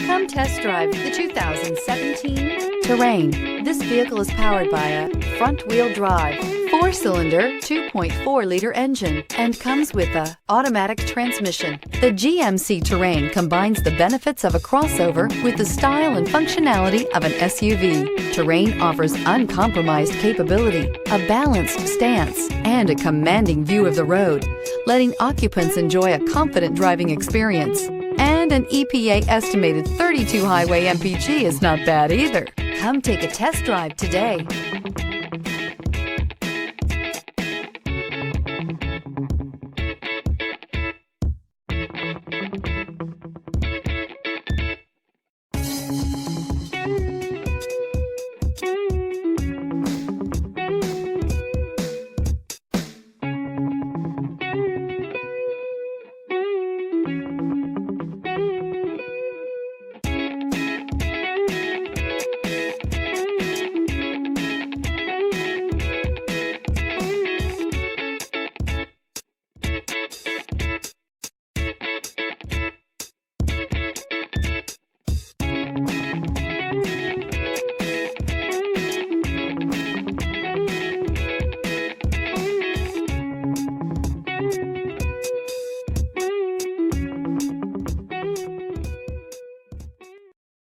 Come test drive the 2017 Terrain. This vehicle is powered by a front-wheel drive, 4-cylinder, 2.4-liter engine, and comes with a automatic transmission. The GMC Terrain combines the benefits of a crossover with the style and functionality of an SUV. Terrain offers uncompromised capability, a balanced stance, and a commanding view of the road, letting occupants enjoy a confident driving experience. And an EPA estimated 32 highway MPG is not bad either. Come take a test drive today.